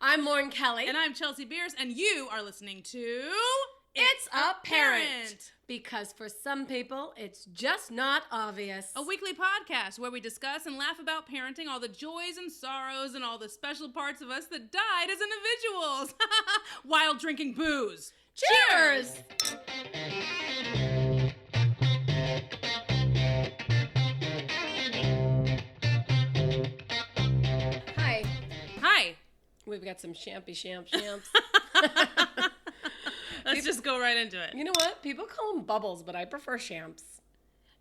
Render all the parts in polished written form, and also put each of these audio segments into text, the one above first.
I'm Lauren Kelly. And I'm Chelsea Beers, and you are listening to... It's ApPARENT. Because for some people, it's just not obvious. A weekly podcast where we discuss and laugh about parenting, all the joys and sorrows, and all the special parts of us that died as individuals. While drinking booze. Cheers! Hi. We've got some champs. Let's just go right into it. You know what? People call them bubbles, but I prefer champs.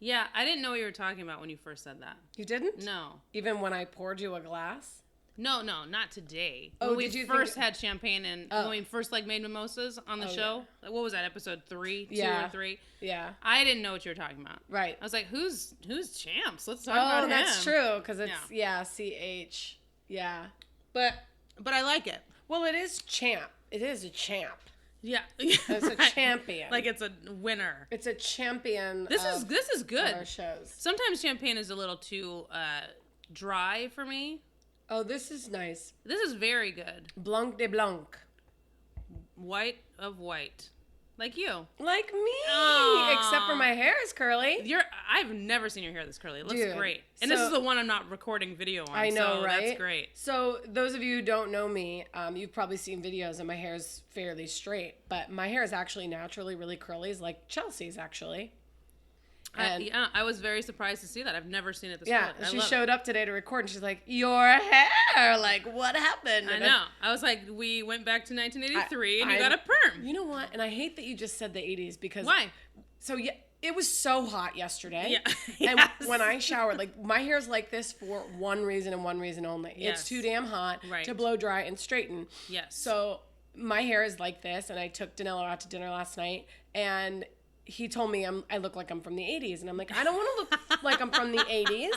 Yeah, I didn't know what you were talking about when you first said that. You didn't? No. Even when I poured you a glass? No, not today. Oh, when we did you first had champagne and when we first made mimosas on the show. Yeah. Like, what was that, episode 3? 2 Yeah. or 3? Yeah. I didn't know what you were talking about. Right. I was like, who's champs? Let's talk about him. Oh, that's true, because it's, CH. Yeah. But I like it. Well, it is champ. It is a champ. Yeah. It's a champion. Like it's a winner. It's a champion. This is good. Our shows. Sometimes champagne is a little too dry for me. Oh, this is nice. This is very good. Blanc de Blanc. White of white. Like you. Like me. Aww. Except for my hair is curly. I've never seen your hair this curly. It looks Dude, great. And this is the one I'm not recording video on. I know, so right? That's great. So those of you who don't know me, you've probably seen videos and my hair is fairly straight. But my hair is actually naturally really curly. It's like Chelsea's actually. And I was very surprised to see that. I've never seen it this yeah, way. she showed up today to record and she's like, your hair, like what happened? I know. I was like, we went back to 1983 and you got a perm. You know what? And I hate that you just said the 80s because... Why? So yeah, it was so hot yesterday. Yeah. And when I showered, like my hair's like this for one reason and one reason only. Yes. It's too damn hot to blow dry and straighten. Yes. So my hair is like this and I took Danilo out to dinner last night and... he told me I look like I'm from the 80s. And I'm like, I don't want to look like I'm from the 80s.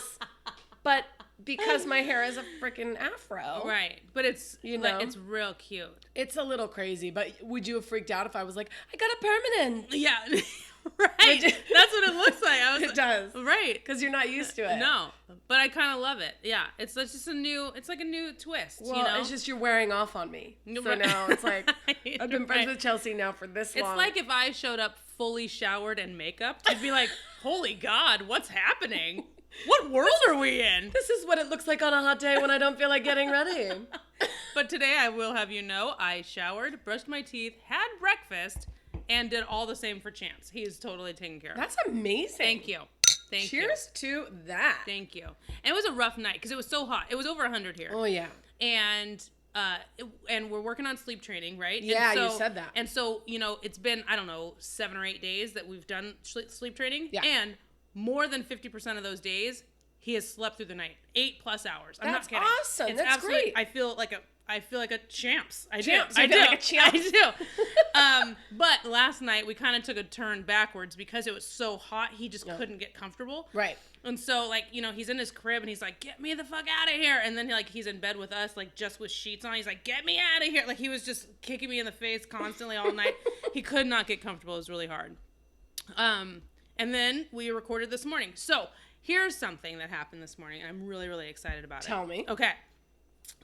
But because my hair is a freaking afro. Right. But it's, it's real cute. It's a little crazy. But would you have freaked out if I was like, I got a permanent? Yeah. Right. That's what it looks like. It does. Right. Because you're not used to it. No. But I kind of love it. Yeah. It's just it's like a new twist. Well, you know? it's just you're wearing off on me. So now it's like, I've been friends with Chelsea now for this long. It's like if I showed up fully showered and makeup, you'd be like, holy God, what's happening? What world are we in? This is what it looks like on a hot day when I don't feel like getting ready. But today I will have you know, I showered, brushed my teeth, had breakfast, and did all the same for Chance. He's totally taken care of. That's amazing. Thank you. Cheers to that. Thank you. And it was a rough night because it was so hot. It was over 100 here. Oh, yeah. And we're working on sleep training, right? Yeah, you said that. And so, it's been, 7 or 8 days that we've done sleep training. Yeah. And more than 50% of those days, he has slept through the night. 8+ hours. I'm not kidding. Awesome. It's That's great. I feel like a champs. I do. You feel like a champ? I do. But last night we kind of took a turn backwards because it was so hot. He just couldn't get comfortable. Right. And so, he's in his crib and he's like, get me the fuck out of here. And then, he's in bed with us, just with sheets on. He's like, get me out of here. Like, he was just kicking me in the face constantly all night. He could not get comfortable. It was really hard. And then we recorded this morning. So, here's something that happened this morning. I'm really, really excited about it. Tell me. Okay.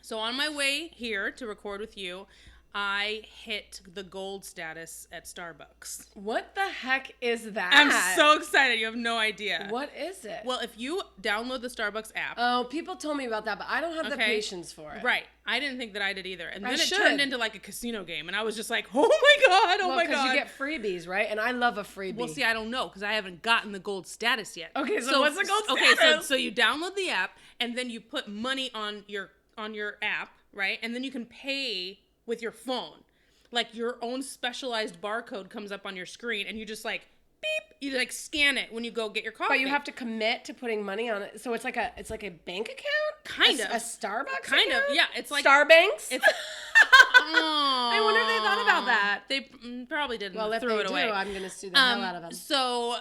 So, on my way here to record with you, I hit the gold status at Starbucks. What the heck is that? I'm so excited. You have no idea. What is it? Well, if you download the Starbucks app. Oh, people told me about that, but I don't have the patience for it. Right. I didn't think that I did either. And then it turned into like a casino game. And I was just like, oh my God, my God. Because you get freebies, right? And I love a freebie. Well, see, I don't know because I haven't gotten the gold status yet. Okay, so what's the gold status? Okay, so you download the app and then you put money on your app, right? And then you can pay with your phone. Like your own specialized barcode comes up on your screen and you just beep, you scan it when you go get your coffee. But you have to commit to putting money on it. So it's like a bank account? Kind of. A Starbucks kind account? of. Yeah, it's like Starbanks? It's I wonder if they thought about that. They probably didn't. Well, if threw they it do, away. I'm going to sue the hell out of them. So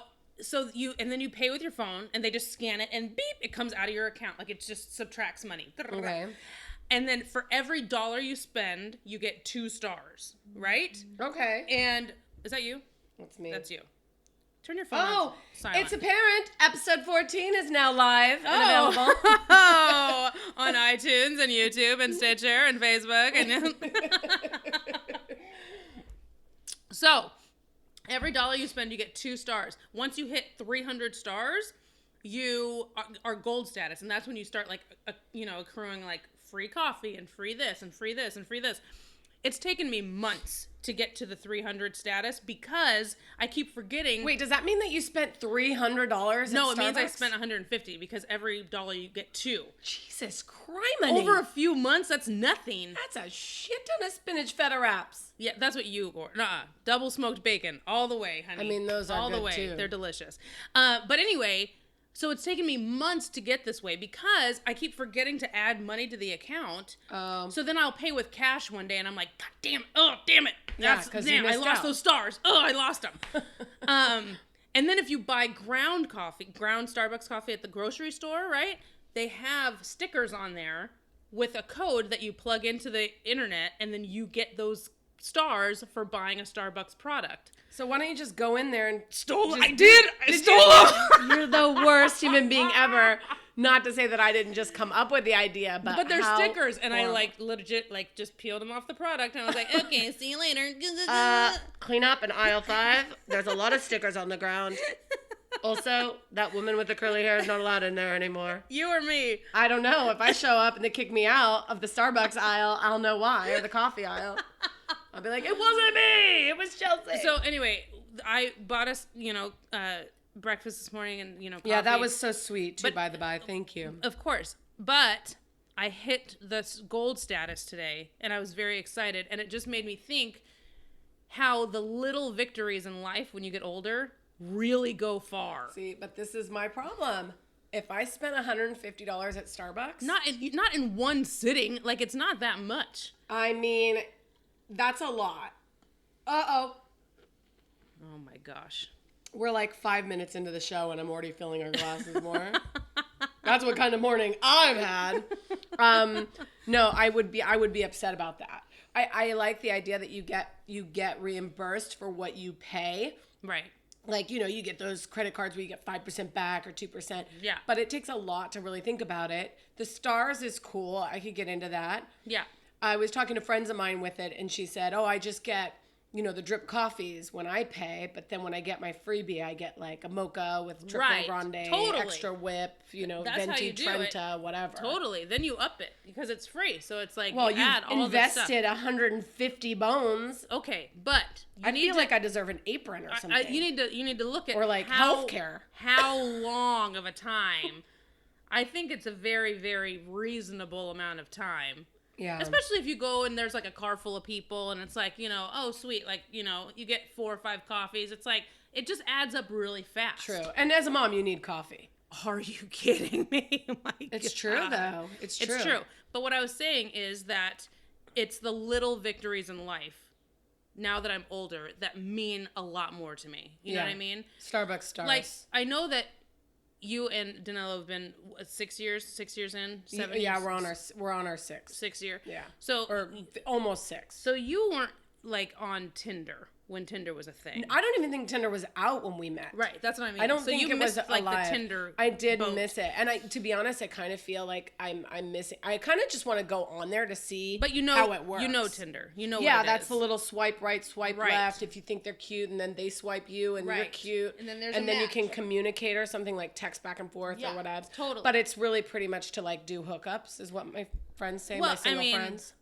and then you pay with your phone and they just scan it and beep, it comes out of your account. Like it just subtracts money. Okay. And then for every dollar you spend, you get 2 stars, right? Okay. And is that you? That's me. That's you. Turn your phone Oh, silent. it's apparent. Episode 14 is now live and available. Oh, on iTunes and YouTube and Stitcher and Facebook. And so, every dollar you spend, you get 2 stars. Once you hit 300 stars, you are gold status. And that's when you start, like, accruing, like, free coffee and free this and free this and free this. It's taken me months to get to the 300 status because I keep forgetting. Wait, does that mean that you spent $300 at No, it Starbucks? means I spent 150 because every dollar you get 2. Jesus Christ. Over a few months, that's nothing. That's a shit ton of spinach feta wraps. Yeah, that's what you ordered. Double smoked bacon all the way, honey. I mean, those are all good the way. too. They're delicious. But anyway, so it's taken me months to get this way because I keep forgetting to add money to the account. So then I'll pay with cash one day, and I'm like, God damn it! Oh, damn it! Damn, I lost those stars. Oh, I lost them. And then if you buy ground Starbucks coffee at the grocery store, right? They have stickers on there with a code that you plug into the internet, and then you get those stars for buying a Starbucks product. So why don't you just go in there and Stole them. I did. I stole them. You're the worst human being ever. Not to say that I didn't just come up with the idea, but they're how stickers, and horrible. I like legit like just peeled them off the product, and I was like, okay, see you later. Clean up in aisle 5. There's a lot of stickers on the ground. Also, that woman with the curly hair is not allowed in there anymore. You or me? I don't know. If I show up and they kick me out of the Starbucks aisle, I'll know why, or the coffee aisle. I'll be like, it wasn't me. It was Chelsea. So anyway, I bought us, breakfast this morning and, coffee. Yeah, that was so sweet, too, But- by the by. Thank you. Of course. But I hit this gold status today, and I was very excited. And it just made me think how the little victories in life when you get older really go far. See, but this is my problem. If I spent $150 at Starbucks... Not in one sitting. Like, it's not that much. I mean, that's a lot. Uh-oh. Oh, my gosh. We're like 5 minutes into the show and I'm already filling our glasses more. That's what kind of morning I've had. No, I would be upset about that. I like the idea that you get reimbursed for what you pay. Right. Like, you get those credit cards where you get 5% back or 2%. Yeah. But it takes a lot to really think about it. The stars is cool. I could get into that. Yeah. I was talking to friends of mine with it, and she said, I just get, the drip coffees when I pay, but then when I get my freebie, I get like a mocha with triple grande, extra whip, That's how venti you do trenta, whatever. Totally. Then you up it because it's free. So it's like, Well, you you add all this stuff. invested 150 bones. Okay, but I feel like I deserve an apron or something. you need to look at or like healthcare. How long of a time? I think it's a very, very reasonable amount of time. Yeah. Especially if you go and there's like a car full of people and it's like, oh sweet, like, you get 4 or 5 coffees. It's like, it just adds up really fast. True. And as a mom, you need coffee. Are you kidding me? It's true though. It's true. It's true. But what I was saying is that it's the little victories in life, now that I'm older, that mean a lot more to me. You know what I mean? Starbucks stars. Like, I know that you and Danilo have been 6 years in, 7 years? Yeah, we're on our 6th. 6th year. Yeah. So almost 6. So you weren't like on Tinder when Tinder was a thing. I don't even think Tinder was out when we met. Right, that's what I mean. I don't so think you it missed was like alive. the Tinder. I did boat. miss it, and to be honest, I kind of feel like I'm missing. I kind of just want to go on there to see. But how it works. You know Tinder. You know. Yeah, what it that's is. the little swipe right, swipe left. If you think they're cute, and then they swipe you, and you're cute, and then there's and a then you match. can communicate or something like text back and forth or whatever. Totally. But it's really pretty much to like do hookups, is what my friends say. My single friends.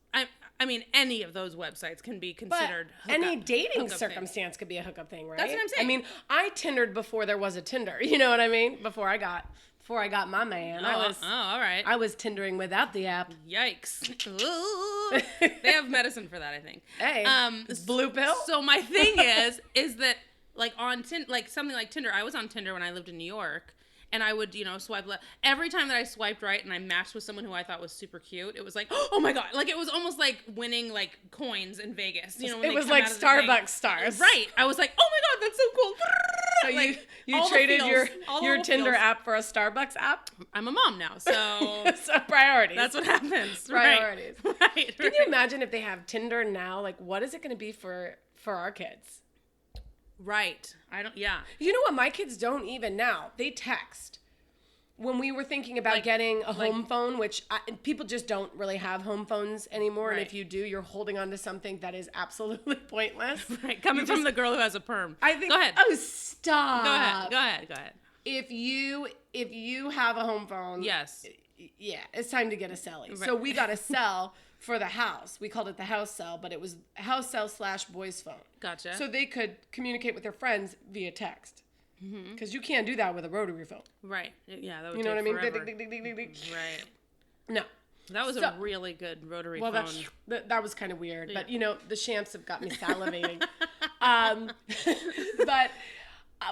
I mean, any of those websites can be considered any dating hookup circumstance could be a hookup thing, right? That's what I'm saying. I mean, I Tindered before there was a Tinder. You know what I mean? Before I got my man, all right. I was Tindering without the app. Yikes! Ooh. They have medicine for that, I think. Hey, blue pill. So my thing is that like on like something like Tinder, I was on Tinder when I lived in New York. And I would, swipe left. Every time that I swiped right and I matched with someone who I thought was super cute, it was like, oh my God. Like, it was almost like winning, like, coins in Vegas. When it was like Starbucks stars. Right. I was like, oh my God, that's so cool. So like, you traded your Tinder app for a Starbucks app? I'm a mom now, so. So priorities. That's what happens. Priorities. Right. Can you imagine if they have Tinder now? Like, what is it going to be for our kids? Right. I don't. Yeah. You know what? My kids don't even now. They text. When we were thinking about getting a home phone, which people just don't really have home phones anymore, and if you do, you're holding on to something that is absolutely pointless. Right, coming from the girl who has a perm. I think. Go ahead. Oh, stop. Go ahead. If you have a home phone, yes, yeah, it's time to get a celly. Right. So we got a cell for the house. We called it the house cell, but it was house cell / boys phone. Gotcha. So they could communicate with their friends via text. Because you can't do that with a rotary phone. Right. Yeah, that would you know take what I mean? forever. Right. No. That was a really good rotary phone. That was kind of weird. But, the shamps have got me salivating. But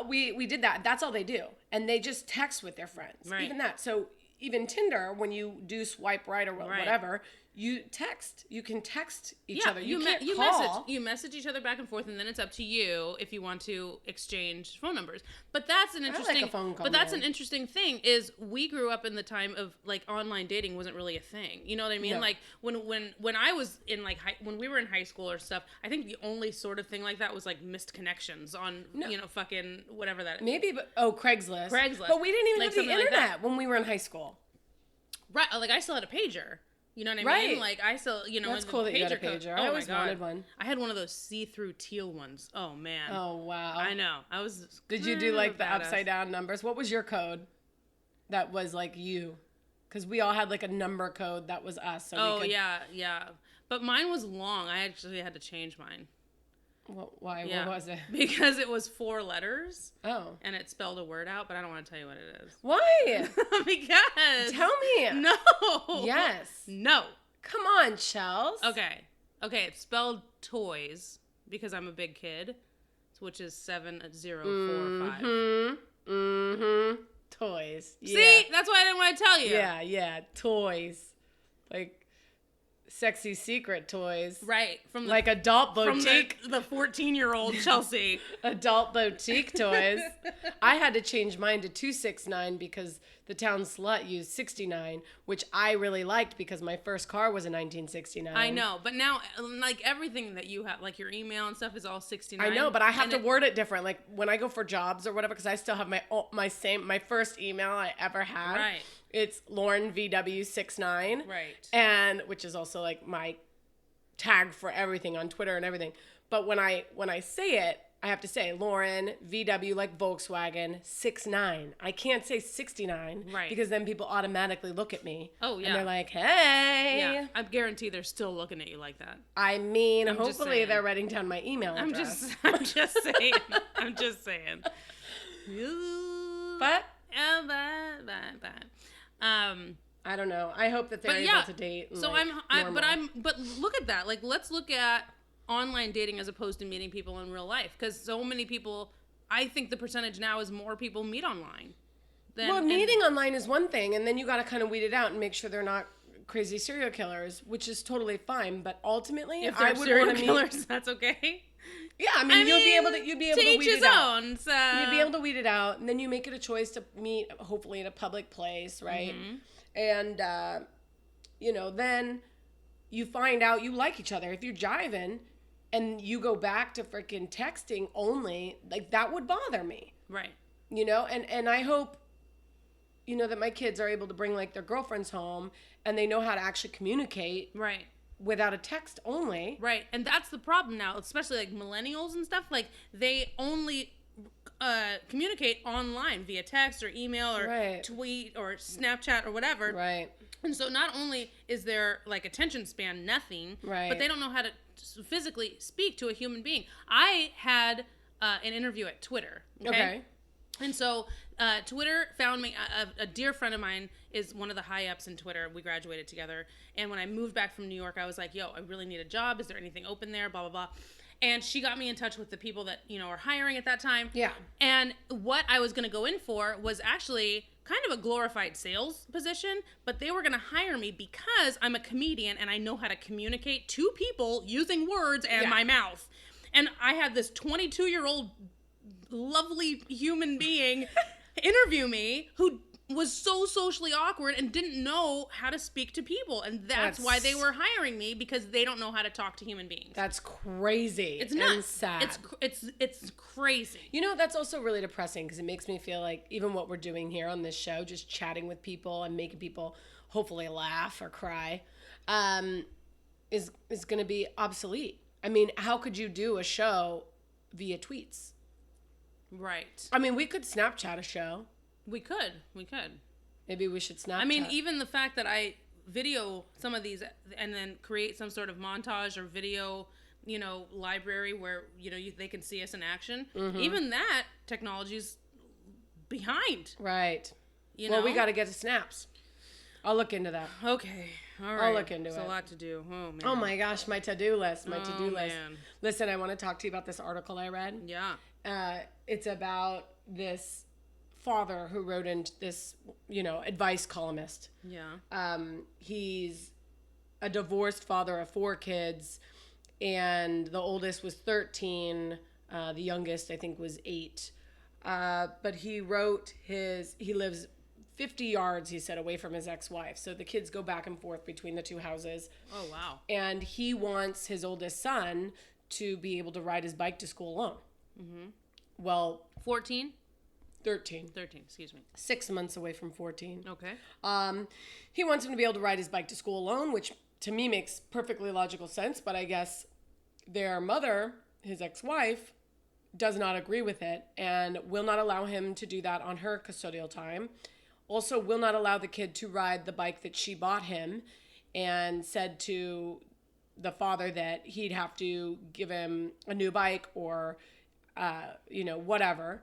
we did that. That's all they do. And they just text with their friends. Right. Even that. So even Tinder, when you do swipe right or whatever, you text. You can text each other. You can't call. You message each other back and forth, and then it's up to you if you want to exchange phone numbers. But that's an interesting. I like a phone call, but that's an interesting thing. Is we grew up in the time of online dating wasn't really a thing. You know what I mean? No. Like when I was in when we were in high school or stuff. I think the only sort of thing like that was missed connections on fucking whatever that. Maybe, but Craigslist. Craigslist. But we didn't even have the something internet when we were in high school. Right. I still had a pager. You know what I mean? Right. I still, That's cool that you got a pager. I always wanted one. I had one of those see-through teal ones. Oh, man. Oh, wow. I know. I was Did you do, the upside-down numbers? What was your code that was, you? Because we all had, a number code that was us. So yeah. But mine was long. I actually had to change mine. Why? Yeah. What was it? Because it was 4 letters. Oh. And it spelled a word out, but I don't want to tell you what it is. Why? Because. Tell me. No. Yes. No. Come on, Chels. Okay, it's spelled toys because I'm a big kid, which is 7045. Toys. Yeah. See, that's why I didn't want to tell you. Yeah. Toys. Sexy secret toys. Right. From adult boutique. From the 14-year-old Chelsea. Adult boutique toys. I had to change mine to 269 because the town slut used 69, which I really liked because my first car was a 1969. I know, but now everything that you have, your email and stuff is all 69. I know, but I have to word it different. When I go for jobs or whatever, because I still have my first email I ever had. Right. It's Lauren VW69. Right. And which is also my tag for everything on Twitter and everything. But when I say it, I have to say Lauren VW Volkswagen 69. I can't say 69 because then people automatically look at me. Oh yeah. And they're like, "Hey." Yeah. I guarantee they're still looking at you like that. I mean, hopefully they're writing down my email address. I'm just saying. I'm just saying. But I don't know. I hope that they're able to date. And so but look at that. Let's look at online dating as opposed to meeting people in real life, because so many people, I think the percentage now is more people meet online. Meeting online is one thing, and then you got to kind of weed it out and make sure they're not crazy serial killers, which is totally fine. But ultimately, if they're serial killers, that's okay. Yeah, I mean, you'd be able to weed it out. So. You'd be able to weed it out, and then you make it a choice to meet, hopefully, in a public place, right? Mm-hmm. And then you find out you like each other. If you're jiving, and you go back to freaking texting only, that would bother me, right? And I hope, that my kids are able to bring their girlfriends home, and they know how to actually communicate, right? Without a text only. Right. And that's the problem now, especially millennials and stuff. They only communicate online via text or email or tweet or Snapchat or whatever. Right. And so not only is their attention span nothing, but they don't know how to physically speak to a human being. I had an interview at Twitter. Okay. And so Twitter found me. A dear friend of mine is one of the high ups in Twitter. We graduated together. And when I moved back from New York, I was like, yo, I really need a job. Is there anything open there? Blah, blah, blah. And she got me in touch with the people that, are hiring at that time. Yeah. And what I was going to go in for was actually kind of a glorified sales position, but they were going to hire me because I'm a comedian and I know how to communicate to people using words and my mouth. And I had this 22-year-old lovely human being interview me who was so socially awkward and didn't know how to speak to people. And that's why they were hiring me, because they don't know how to talk to human beings. That's crazy. It's nuts. And sad. It's crazy. You know, that's also really depressing, because it makes me feel like even what we're doing here on this show, just chatting with people and making people hopefully laugh or cry, is going to be obsolete. I mean, how could you do a show via tweets? Right. I mean, we could Snapchat a show. We could. Maybe we should Snapchat. I mean, even the fact that I video some of these and then create some sort of montage or video, library where, they can see us in action. Mm-hmm. Even that technology's behind. Right. Well, we got to get to snaps. I'll look into that. Okay. All right. I'll look into it. It's a lot to do. Oh, man. Oh, my gosh. My to-do list. Man. Listen, I want to talk to you about this article I read. Yeah. It's about this father who wrote in this, advice columnist. Yeah. He's a divorced father of 4 kids, and the oldest was 13. The youngest, I think, was 8. But he lives 50 yards, he said, away from his ex-wife. So the kids go back and forth between the 2 houses. Oh, wow. And he wants his oldest son to be able to ride his bike to school alone. Mm-hmm. Well, 13, excuse me. 6 months away from 14. Okay. He wants him to be able to ride his bike to school alone, which to me makes perfectly logical sense. But I guess their mother, his ex-wife, does not agree with it and will not allow him to do that on her custodial time. Also will not allow the kid to ride the bike that she bought him, and said to the father that he'd have to give him a new bike or, whatever,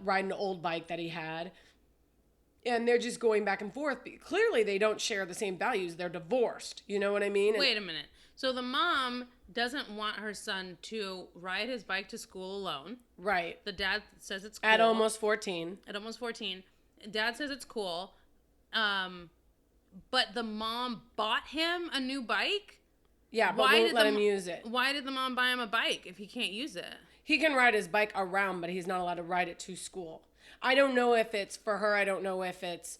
ride an old bike that he had. And they're just going back and forth. Clearly, they don't share the same values. They're divorced. You know what I mean? Wait a minute. So the mom doesn't want her son to ride his bike to school alone. Right. The dad says it's cool. At almost 14. Dad says it's cool. But the mom bought him a new bike? Yeah, but won't let him use it. Why did the mom buy him a bike if he can't use it? He can ride his bike around, but he's not allowed to ride it to school. I don't know if it's for her. I don't know if it's...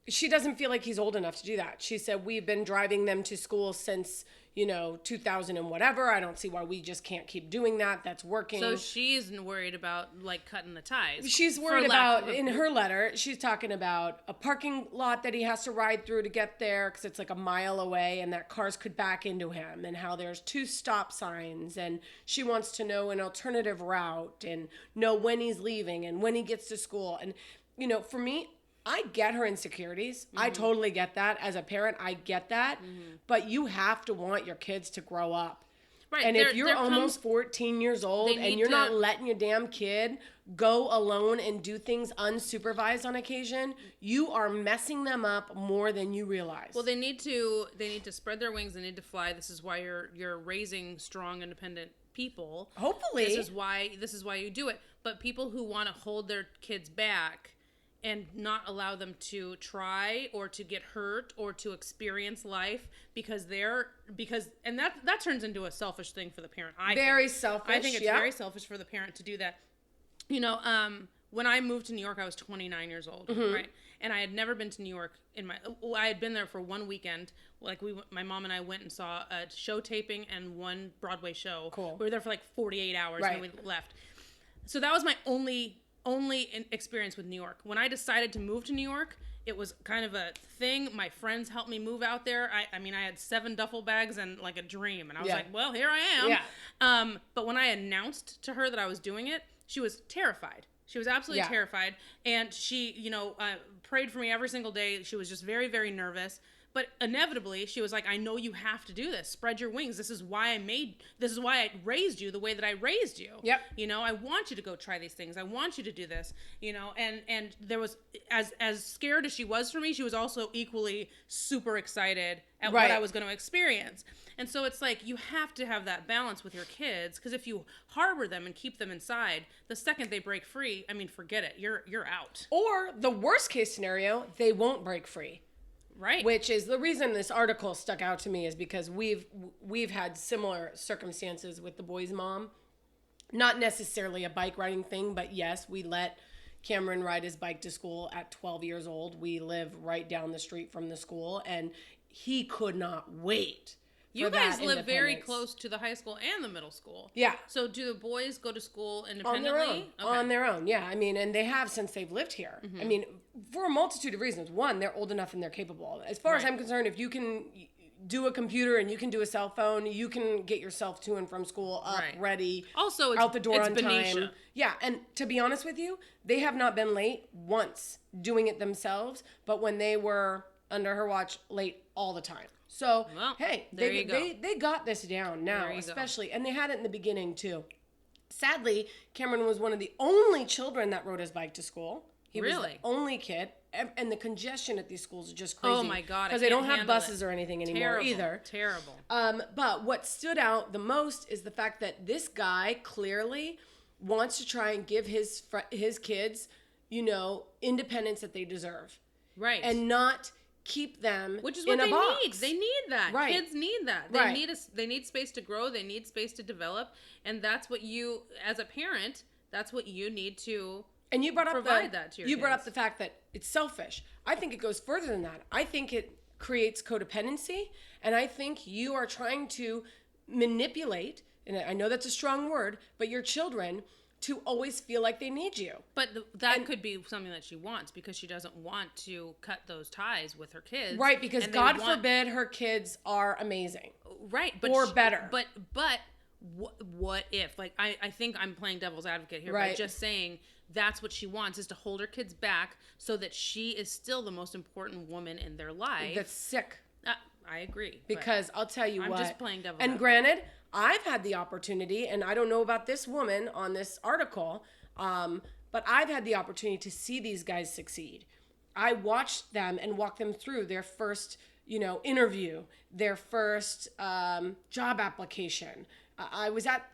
She doesn't feel like he's old enough to do that. She said, we've been driving them to school since, 2000 and whatever. I don't see why we just can't keep doing that. That's working. So she's worried about, cutting the ties. She's worried about, in her letter, she's talking about a parking lot that he has to ride through to get there because it's like a mile away, and that cars could back into him, and how there's 2 stop signs, and she wants to know an alternative route and know when he's leaving and when he gets to school. And, for me, I get her insecurities. Mm-hmm. I totally get that. As a parent, I get that. Mm-hmm. But you have to want your kids to grow up. Right. And if you're almost 14 years old and you're not letting your damn kid go alone and do things unsupervised on occasion, you are messing them up more than you realize. Well, they need to spread their wings. They need to fly. This is why you're raising strong, independent people. Hopefully. This is why you do it. But people who want to hold their kids back and not allow them to try or to get hurt or to experience life because that turns into a selfish thing for the parent. Selfish. I think it's very selfish for the parent to do that. When I moved to New York, I was 29 years old, mm-hmm. right? And I had never been to New York I had been there for one weekend. Like my mom and I went and saw a show taping and one Broadway show. Cool. We were there for like 48 hours right. and then we left. So that was my only experience with New York. When I decided to move to New York, it was kind of a thing. My friends helped me move out there. I had 7 duffel bags and like a dream. And I was like, well, here I am. Yeah. But when I announced to her that I was doing it, she was terrified. She was absolutely terrified. And she, prayed for me every single day. She was just very, very nervous. But inevitably, she was like, I know you have to do this. Spread your wings. This is why I raised you the way that I raised you. Yep. I want you to go try these things. I want you to do this. And there was, as scared as she was for me, she was also equally super excited at right. what I was going to experience. And so it's like, you have to have that balance with your kids, because if you harbor them and keep them inside, the second they break free, forget it. You're out. Or the worst case scenario, they won't break free. Right. Which is the reason this article stuck out to me, is because we've had similar circumstances with the boy's mom. Not necessarily a bike riding thing, but yes, we let Cameron ride his bike to school at 12 years old. We live right down the street from the school, and he could not wait. You guys live very close to the high school and the middle school. Yeah. So do the boys go to school independently? On their own. Okay. On their own, yeah. I mean, and they have since they've lived here. I mean, for a multitude of reasons. One, they're old enough and they're capable. As far as I'm concerned, if you can do a computer and you can do a cell phone, you can get yourself to and from school up, ready, also out the door on Benicia. time. Yeah, and to be honest with you, they have not been late once doing it themselves, but when they were under her watch, late all the time. So, hey, they got this down now, especially, and they had it in the beginning too. Sadly, Cameron was one of the only children that rode his bike to school. He was the only kid, and the congestion at these schools is just crazy. Oh my God, because they don't have buses or anything anymore either. Terrible. But what stood out the most is the fact that this guy clearly wants to try and give his kids, independence that they deserve, right, and not keep them which is in what a they box. need. They need that. Right. Kids need that. They need space to grow. They need space to develop, and that's what you, as a parent, that's what you need to. And you brought up that to your kids. brought up the fact that it's selfish. I think it goes further than that. I think it creates codependency, and I think you are trying to manipulate, and I know that's a strong word, but your children to always feel like they need you. But that could be something that she wants because she doesn't want to cut those ties with her kids. Right, because God forbid her kids are amazing. Right. Better. But what if? Like, I think I'm playing devil's advocate here by just saying that's what she wants, is to hold her kids back so that she is still the most important woman in their life. That's sick. I agree. Because I'll tell you I'm what. just playing devil's advocate. And granted, I've had the opportunity, and I don't know about this woman on this article, but I've had the opportunity to see these guys succeed. I watched them and walk them through their first, interview, their first job application. I was at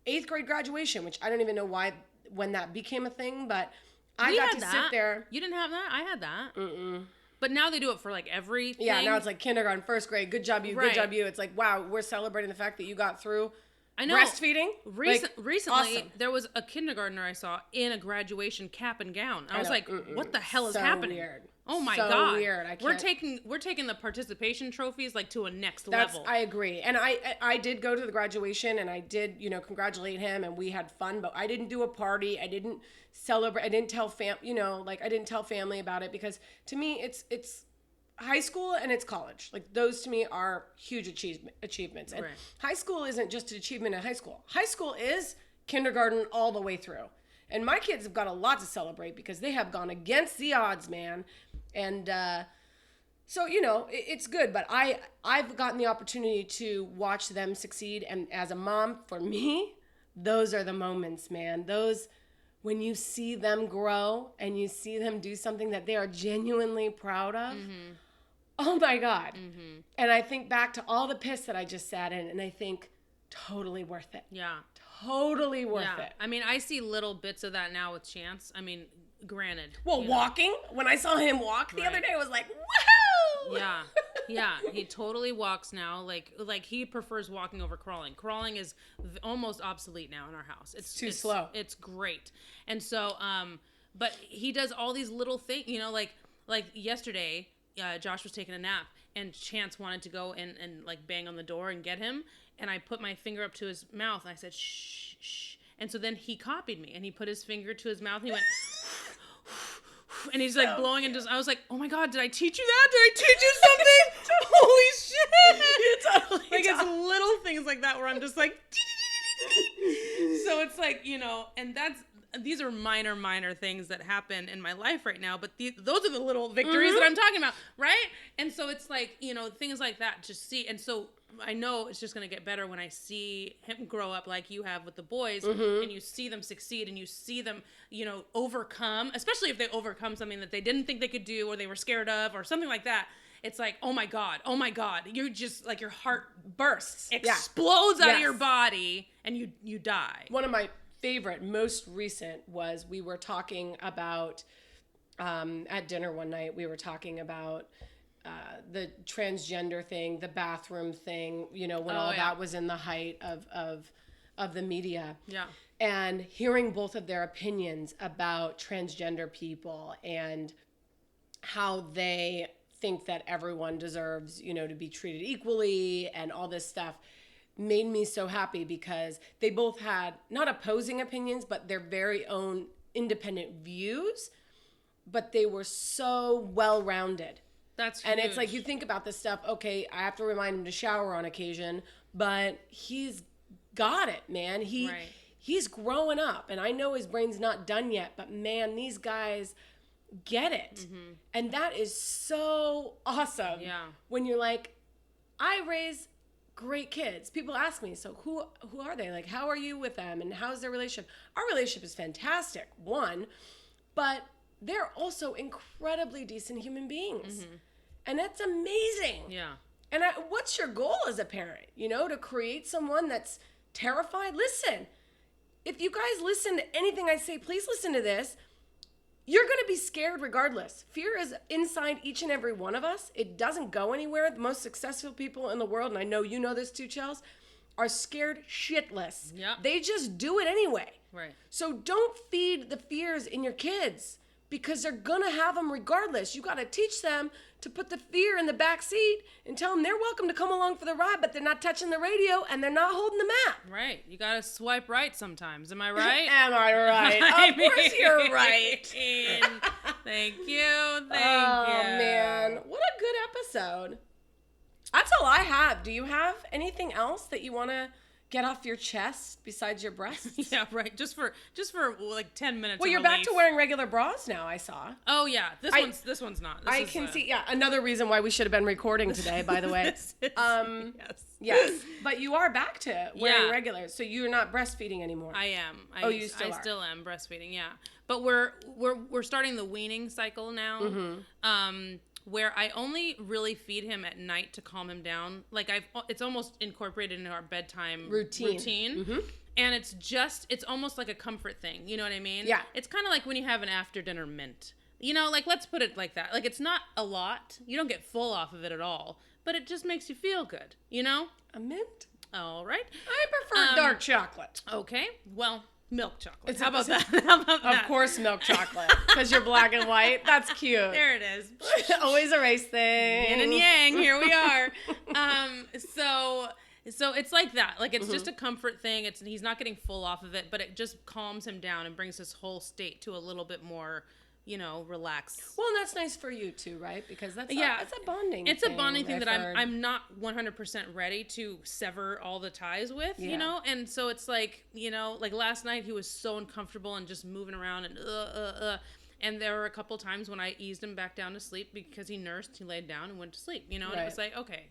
8th grade graduation, which I don't even know when that became a thing, but I got to sit there. You didn't have that? I had that. Mm-mm. But now they do it for like everything. Yeah, now it's like kindergarten, 1st grade. Good job, you. Good job, you. It's like, wow, we're celebrating the fact that you got through breastfeeding. Recently, awesome. There was a kindergartner I saw in a graduation cap and gown. I was like, what the hell is happening? Weird. Oh my so God. Weird. We're taking the participation trophies like to a next level. I agree. And I did go to the graduation, and I did, congratulate him, and we had fun, but I didn't do a party. I didn't celebrate. I didn't tell I didn't tell family about it, because to me it's high school and it's college. Like, those to me are huge achievements. And high school isn't just an achievement in high school. High school is kindergarten all the way through. And my kids have got a lot to celebrate because they have gone against the odds, man. And so, it's good. But I've gotten the opportunity to watch them succeed. And as a mom, for me, those are the moments, man. Those, when you see them grow and you see them do something that they are genuinely proud of. Mm-hmm. Oh my God. Mm-hmm. And I think back to all the piss that I just sat in, and I think, totally worth it. Yeah. Totally worth it. I mean, I see little bits of that now with Chance. I mean, granted. Well, walking. When I saw him walk the other day, I was like, woohoo! Yeah. Yeah. He totally walks now. Like he prefers walking over crawling. Crawling is almost obsolete now in our house. It's too slow. It's great. And so, but he does all these little things, like yesterday, Josh was taking a nap, and Chance wanted to go and like bang on the door and get him. And I put my finger up to his mouth, and I said, shh, shh. And so then he copied me, and he put his finger to his mouth, and he went, and he's like blowing into. I was like, oh my God, did I teach you that? Did I teach you something? Holy shit! You totally like, it's little things like that where I'm just like, so it's like, and these are minor things that happen in my life right now, but those are the little victories that I'm talking about, right? And so it's like, things like that, just see. And so I know it's just going to get better when I see him grow up like you have with the boys, and you see them succeed, and you see them, overcome, especially if they overcome something that they didn't think they could do, or they were scared of, or something like that. It's like, oh my God. You're just like, your heart bursts, explodes out of your body, and you die. One of my favorite, most recent, was we were talking about, at dinner one night, we were talking about the transgender thing, the bathroom thing, when that was in the height of of the media. Yeah. And hearing both of their opinions about transgender people and how they think that everyone deserves, to be treated equally and all this stuff made me so happy because they both had not opposing opinions, but their very own independent views, but they were so well-rounded. That's huge. And it's like, you think about this stuff, okay, I have to remind him to shower on occasion, but he's got it, man. He's growing up, and I know his brain's not done yet, but man, these guys get it. Mm-hmm. And that is so awesome. Yeah. When you're like, I raise great kids. People ask me, so who are they? Like, how are you with them? And how's their relationship? Our relationship is fantastic, one, but they're also incredibly decent human beings. Mm-hmm. And that's amazing. Yeah. And what's your goal as a parent? To create someone that's terrified? Listen, if you guys listen to anything I say, please listen to this. You're going to be scared regardless. Fear is inside each and every one of us. It doesn't go anywhere. The most successful people in the world, and I know you know this too, Chels, are scared shitless. Yep. They just do it anyway. Right. So don't feed the fears in your kids because they're going to have them regardless. You got to teach them to put the fear in the back seat and tell them they're welcome to come along for the ride, but they're not touching the radio and they're not holding the map. Right. You got to swipe right sometimes. Am I right? Am I right? Of course you're right. Thank you. Oh, man. What a good episode. That's all I have. Do you have anything else that you want to get off your chest besides your breasts? Yeah, right. Just for like 10 minutes. Well, you're back to wearing regular bras now, I saw. Oh yeah, this one's not. I can see. Yeah, another reason why we should have been recording today, by the way. Yes. But you are back to wearing regular, so you're not breastfeeding anymore. I am. You still are. Still am breastfeeding. Yeah, but we're starting the weaning cycle now. Mm-hmm. Where I only really feed him at night to calm him down. Like it's almost incorporated into our bedtime routine. Mm-hmm. And it's almost like a comfort thing. You know what I mean? Yeah. It's kind of like when you have an after dinner mint. Like let's put it like that. Like it's not a lot. You don't get full off of it at all, but it just makes you feel good. A mint? All right. I prefer dark chocolate. Okay. Well, milk chocolate. How about that? Of course, milk chocolate. Because you're black and white. That's cute. There it is. Always a race thing. Yin and yang. Here we are. So it's like that. Like it's just a comfort thing. He's not getting full off of it, but it just calms him down and brings his whole state to a little bit more, relaxed. Well, and that's nice for you too, right? Because it's a bonding. It's a bonding thing that I'm not 100% ready to sever all the ties with, And so it's like, like last night he was so uncomfortable and just moving around and And there were a couple times when I eased him back down to sleep because he nursed, he laid down and went to sleep, and it was like, okay.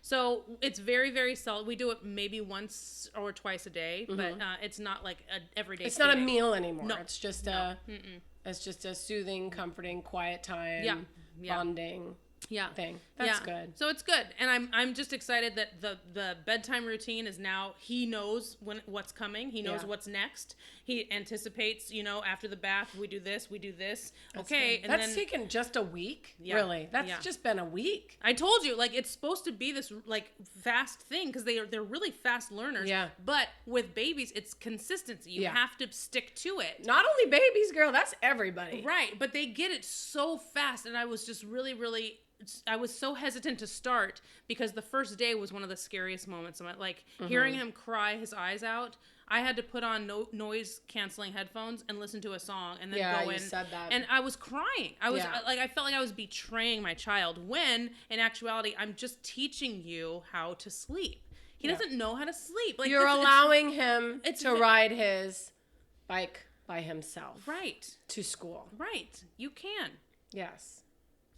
So it's very, very solid. We do it maybe once or twice a day, but it's not like an everyday It's not a meal anymore. No. It's just it's just a soothing, comforting, quiet time, bonding thing. That's good. So it's good. And I'm just excited that the bedtime routine is now, he knows what's coming. He knows what's next. He anticipates, after the bath, we do this. That's okay. Good. And that's taken just a week. Yeah. Really. That's just been a week. I told you, like, it's supposed to be this like fast thing because they're really fast learners. Yeah. But with babies, it's consistency. You have to stick to it. Not only babies, girl, that's everybody. Right. But they get it so fast. And I was just really, really, I was so hesitant to start because the first day was one of the scariest moments. Like hearing him cry his eyes out, I had to put on noise canceling headphones and listen to a song and then go in. You said that. And I was crying. I felt like I was betraying my child when in actuality, I'm just teaching you how to sleep. He doesn't know how to sleep. Like you're allowing him to ride his bike by himself. Right. To school. Right. You can. Yes.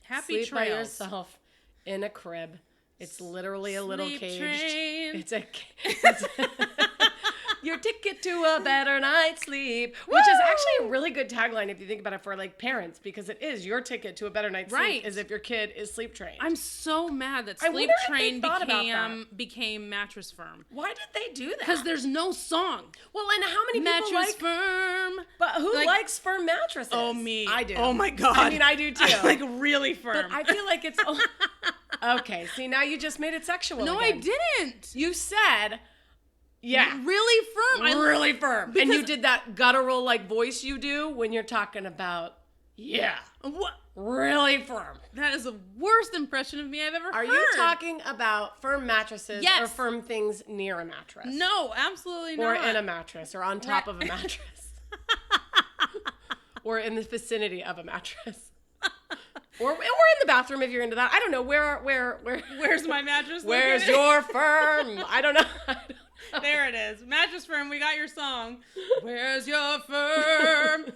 Happy Sleep trails. by yourself in a crib. It's literally a little caged. Train. It's your ticket to a better night's sleep, which is actually a really good tagline if you think about it for like parents, because it is your ticket to a better night's sleep is if your kid is sleep trained. I'm so mad that Sleep Train became Mattress Firm. Why did they do that? Because there's no song. Well, and how many people Mattress Firm? But who likes firm mattresses? Oh, me. I do. Oh my God. I mean, I do too. I like really firm. But I feel like it's okay. See, now you just made it sexual. No, again. I didn't. You said Yeah. Really firm. Really firm. And you did that guttural like voice you do when you're talking about, yeah. What? Really firm. That is the worst impression of me I've ever heard. Are you talking about firm mattresses Yes. or firm things near a mattress? No, absolutely not. Or in a mattress or on top of a mattress. Or in the vicinity of a mattress. Or in the bathroom if you're into that. I don't know. Where's my mattress? Where's your firm? I don't know. There it is. Mattress Firm, we got your song. Where's your firm?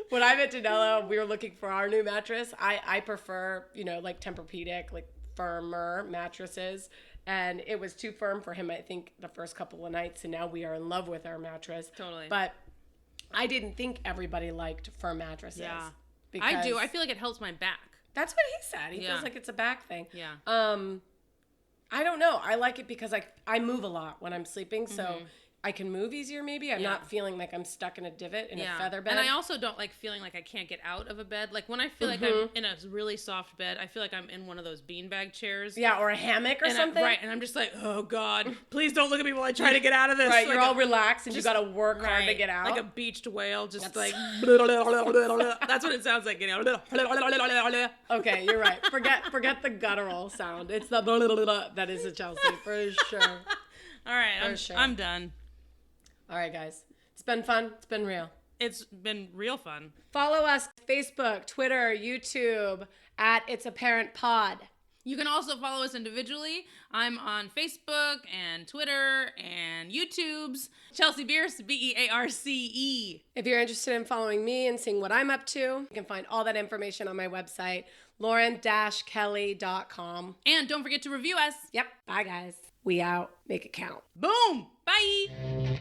When I met Danilo, we were looking for our new mattress. I prefer, like Tempur-Pedic, like firmer mattresses. And it was too firm for him, I think, the first couple of nights. And now we are in love with our mattress. Totally. But I didn't think everybody liked firm mattresses. Yeah. I do. I feel like it helps my back. That's what he said. He feels like it's a back thing. Yeah. I don't know. I like it because I move a lot when I'm sleeping. So I can move easier maybe. I'm not feeling like I'm stuck in a divot in a feather bed. And I also don't like feeling like I can't get out of a bed. Like when I feel like I'm in a really soft bed, I feel like I'm in one of those beanbag chairs. Yeah, or a hammock or something. Right, and I'm just like, oh God, please don't look at me while I try to get out of this. Right, like you're all relaxed and you got to work hard to right, get out. like a beached whale, just like, that's what it sounds like getting out. Okay, you're right. Forget the guttural sound. It's the that is a Chelsea for sure. All right, I'm done. All right, guys. It's been fun. It's been real. It's been real fun. Follow us Facebook, Twitter, YouTube at It's Apparent Pod. You can also follow us individually. I'm on Facebook and Twitter and YouTube's Chelsea Bierce, Bearce. If you're interested in following me and seeing what I'm up to, you can find all that information on my website, lauren-kelly.com. And don't forget to review us. Yep. Bye, guys. We out. Make it count. Boom. Bye.